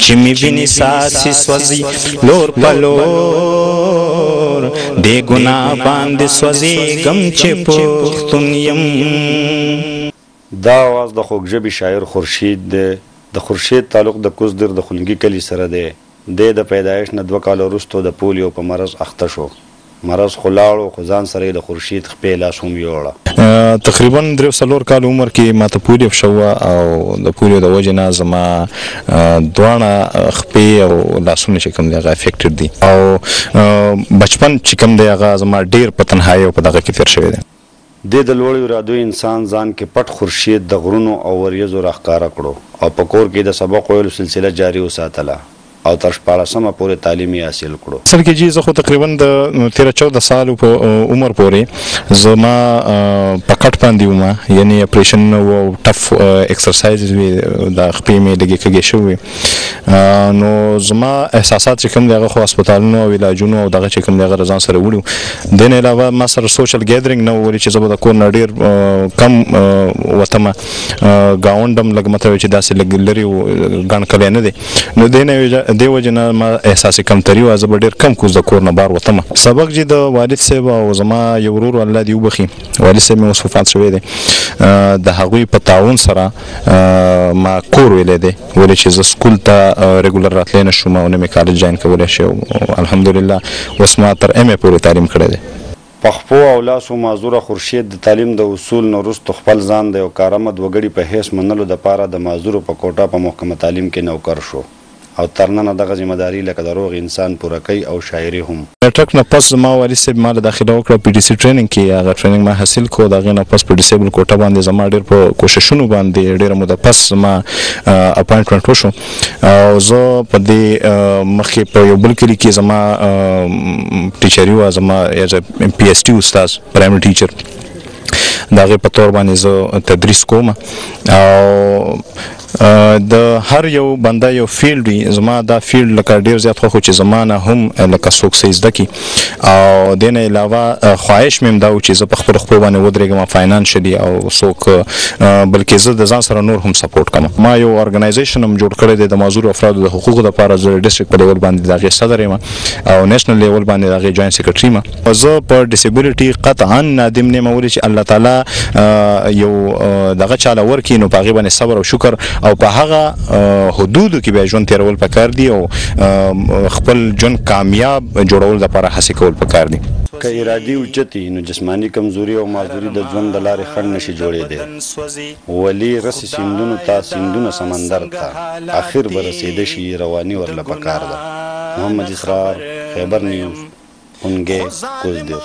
چې می ویني ساسي سوځي لور په لور دې ګناه باندې سوځي غم چې پښتون یم. دا आवाज د خوږژبي شاعر خورشید دی. د خورشید تعلق د کوزدر د خلنګي کلي سره دی. د پیدایش نه 2 کال وروسته د پولیو په مرض اخته شو. مرض خو لاړو خو ځان سره د خورشید خپې لاس هم یوړه. تقریبا 3 کال عمر کې ماته پولیو شوه او د پولیو د وجې نه زما دواړه خپې او لاسونه چې کوم دی هغه افیکټډ دي او بچپن چې کوم دی هغه زما ډېر په تنهایي او په دغه کې تېر شوی دی. د لوړو ارادو انسان ځان کې پټ خورشید د غرونو او وریځو راښکاره کړو او په کور کې د سبق ویلو سلسله جاري وساتله او تر 14مه پورې تعلیم یې حاصل کړو. اصل کې جی زه خو تقریبا د 13-14 سالو په عمر پورې زما په کټ باندې وم، یعنی اپریشن او ټف ایکسرسایزز وي د خپې مې لږې کږې شوې، نو زما احساسات چې کوم دی هغه خو هسپتالونو او علاجونو او دغه چې کوم دی هغه ځان سره وړو. د نه علاوه ما سره سوشل ګیدرینګ نه و ولې چې زه به د کور نه ډېر کم وتمه، ګاونډ هم لږ مطلب چې داسې لږ لرې ګڼ کلی نه دی، نو دې وجې نه ما احساسي کمتري وه، زه به ډېر کم کوز د کور نه بار وتمه. سبق چې د والد صاحب او زما یو ورور الله دې وبخي، والد صاحب مې اوس وفات شوی دی، د هغوی په تعاون سره ما کور ویلی دی ولې چې زه سکول ته ریګولر راتلی نه شوم او نه مې کالج جاین کولی شي. الحمدلله اوس ما تر MA پورې تعلیم کړی دی. پخپو او لاسو معذوره خورشید د تعلیم د اصول نه وروسته خپل ځان د یو کارآمد وګړي په حیث منلو دپاره د معذورو په کوټه په محکمه تعلیم کې نوکر شو او تر ننه دغه ذمهداري لکه د روغ انسان پوره کوي او شاعري هم. ټک نه پس زما والد صاحب ما له داخله وکړه PTC ټریننګ کې، هغه ټریننګ ما حاصل کړو. د هغې نه پس په ډیسیبل کوټه باندې زما ډېر په کوششونو باندې ډېره موده پس زما اپاینټمنټ وشو او زه په دې مخکې په یو بل کلي کې زما ټیچري وه، زما ایز PhD استاد پرایمري ټیچر، د هغې په طور باندې زه تدریس کوم او د هر یو بنده یو فیلډ وي. زما دا فیلډ لکه ډېر زیات خوښ و چې زما نه هم لکه څوک څه زده کړي او دې نه علاوه خواهش مې هم دا و چې زه په خپلو خپلو باندې ودرېږم فاینانشلي او څوک بلکې زه د ځان سره نور هم سپورټ کړم. ما یو ارګنایزیشن هم جوړ کړی دی د معذورو افرادو د حقوقو لپاره. زه ډسټرکټ په لیول باندې د هغې صدر یم او نیشنل لیول باندې د هغې جوینټ سیکرټري یم. زه په ډسیبلیټي قطعا نادم نه یم ولې چې الله تعالی یو دغه چاله ورکړي نو په هغې باندې صبر او شکر او په هغه حدودو کې بیا ژوند تېرول پکار دي او خپل ژوند کامیاب جوړول لپاره هڅې کول پکار دي. که ارادي اوچتي نو جسماني کمزوري او معذوري د ژوند د لارې خنډ نشي جوړېدی. ولی رسي سیندونو ته سیندونه سمندر ته آخر به رسېده شي رواني ورله پکار ده. محمد اسرار، خیبر نیوز، اونګې کوزدر.